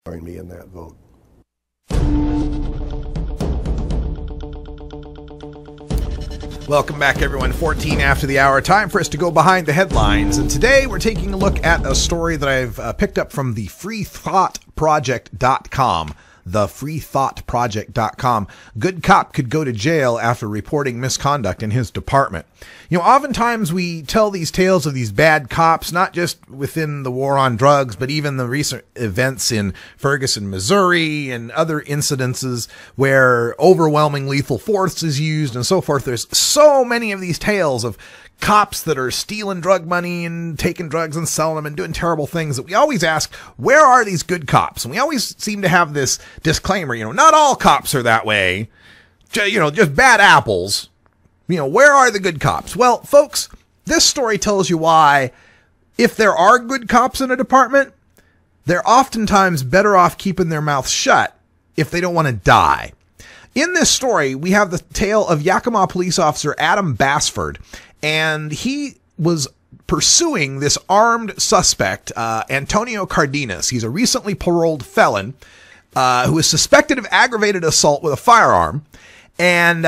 join me in that vote. Welcome back, everyone. 14 after the hour. Time for us to go behind the headlines. And today we're taking a look at a story that I've picked up from the freethoughtproject.com. thefreethoughtproject.com. Good cop could go to jail after reporting misconduct in his department. You know, oftentimes we tell these tales of these bad cops, not just within the war on drugs, but even the recent events in Ferguson, Missouri, and other incidences where overwhelming lethal force is used and so forth. There's so many of these tales of cops that are stealing drug money and taking drugs and selling them and doing terrible things that we always ask, where are these good cops? And we always seem to have this disclaimer, not all cops are that way, just bad apples. Where are the good cops? Well, folks, this story tells you why, if there are good cops in a department, they're oftentimes better off keeping their mouths shut if they don't want to die. In this story, we have the tale of Yakima police officer Adam Basford, and he was pursuing this armed suspect, Antonio Cardenas. He's a recently paroled felon who is suspected of aggravated assault with a firearm, and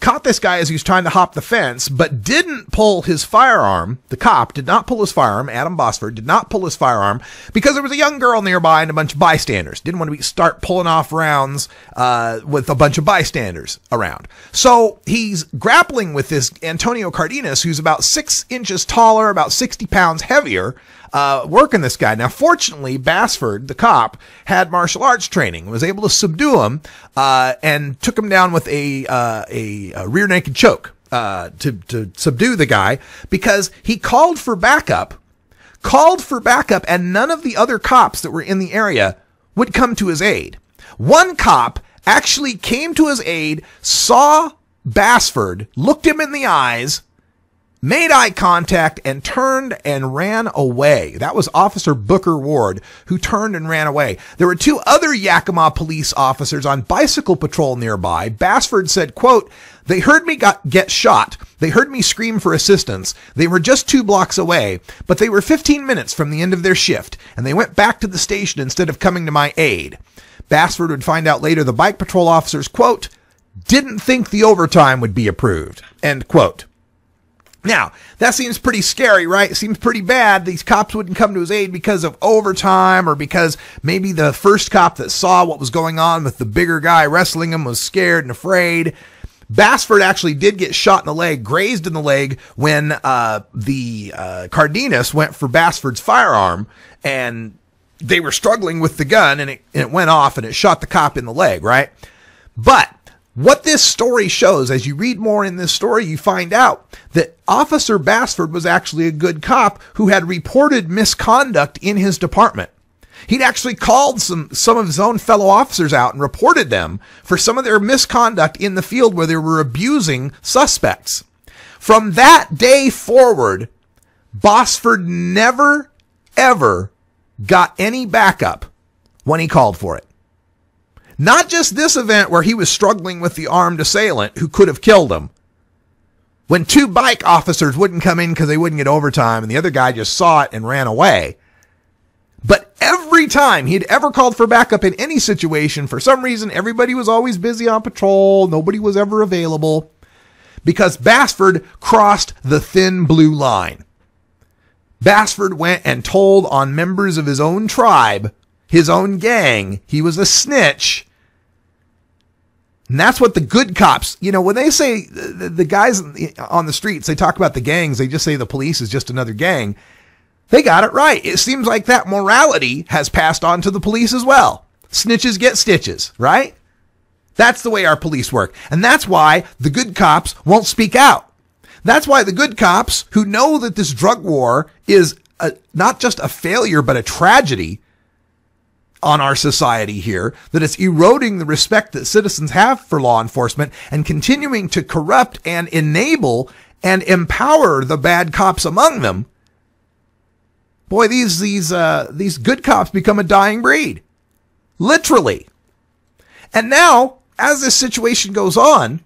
caught this guy as he was trying to hop the fence, but didn't pull his firearm. The cop did not pull his firearm. Adam Basford did not pull his firearm because there was a young girl nearby and a bunch of bystanders. Didn't want to start pulling off rounds with a bunch of bystanders around. So he's grappling with this Antonio Cardenas, who's about 6 inches taller, about 60 pounds heavier, working this guy. Now, fortunately, Basford, the cop, had martial arts training, was able to subdue him, and took him down with a rear naked choke, to subdue the guy, because he called for backup, and none of the other cops that were in the area would come to his aid. One cop actually came to his aid, saw Basford, looked him in the eyes, made eye contact, and turned and ran away. That was Officer Booker Ward, who turned and ran away. There were 2 other Yakima police officers on bicycle patrol nearby. Basford said, quote, "They heard me get shot. They heard me scream for assistance. They were just 2 blocks away, but they were 15 minutes from the end of their shift, and they went back to the station instead of coming to my aid." Basford would find out later the bike patrol officers, quote, "didn't think the overtime would be approved," end quote. Now, that seems pretty scary, right? It seems pretty bad. These cops wouldn't come to his aid because of overtime, or because maybe the first cop that saw what was going on with the bigger guy wrestling him was scared and afraid. Basford actually did get shot in the leg, grazed in the leg, when the Cardenas went for Basford's firearm, and they were struggling with the gun, and it went off, and it shot the cop in the leg, right? But what this story shows, as you read more in this story, you find out that Officer Basford was actually a good cop who had reported misconduct in his department. He'd actually called some of his own fellow officers out and reported them for some of their misconduct in the field where they were abusing suspects. From that day forward, Basford never, ever got any backup when he called for it. Not just this event where he was struggling with the armed assailant who could have killed him, when 2 bike officers wouldn't come in because they wouldn't get overtime and the other guy just saw it and ran away. But every time he'd ever called for backup in any situation, for some reason, everybody was always busy on patrol. Nobody was ever available, because Basford crossed the thin blue line. Basford went and told on members of his own tribe, his own gang, he was a snitch. And that's what the good cops, when they say the guys on the streets, they talk about the gangs, they just say the police is just another gang. They got it right. It seems like that morality has passed on to the police as well. Snitches get stitches, right? That's the way our police work. And that's why the good cops won't speak out. That's why the good cops, who know that this drug war is not just a failure, but a tragedy on our society here, that it's eroding the respect that citizens have for law enforcement and continuing to corrupt and enable and empower the bad cops among them. Boy, these good cops become a dying breed. Literally. And now, as this situation goes on,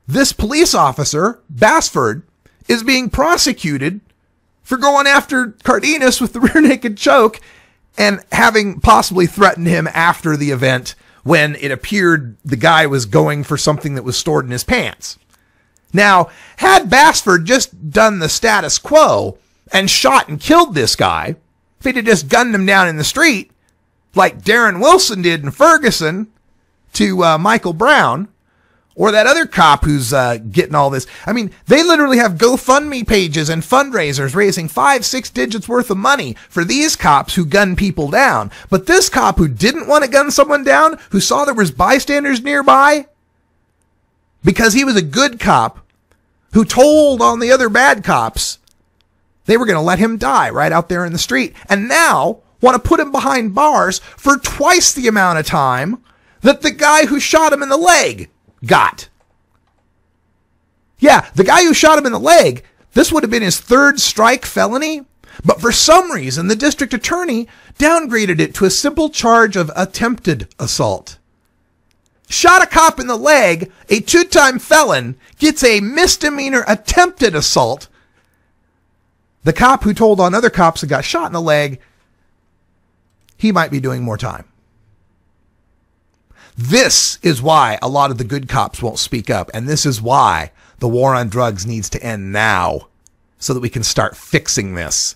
this police officer, Basford, is being prosecuted for going after Cardenas with the rear naked choke and having possibly threatened him after the event when it appeared the guy was going for something that was stored in his pants. Now, had Bassford just done the status quo and shot and killed this guy, if he'd have just gunned him down in the street, like Darren Wilson did in Ferguson to Michael Brown, or that other cop who's getting all this. I mean, they literally have GoFundMe pages and fundraisers raising 5-6 digits worth of money for these cops who gun people down. But this cop who didn't want to gun someone down, who saw there was bystanders nearby, because he was a good cop who told on the other bad cops they were going to let him die right out there in the street, and now want to put him behind bars for twice the amount of time that the guy who shot him in the leg got. Yeah, the guy who shot him in the leg, this would have been his third strike felony, but for some reason the district attorney downgraded it to a simple charge of attempted assault. Shot a cop in the leg, a 2-time felon gets a misdemeanor attempted assault. The cop who told on other cops and got shot in the leg, he might be doing more time. This is why a lot of the good cops won't speak up, and this is why the war on drugs needs to end now, so that we can start fixing this.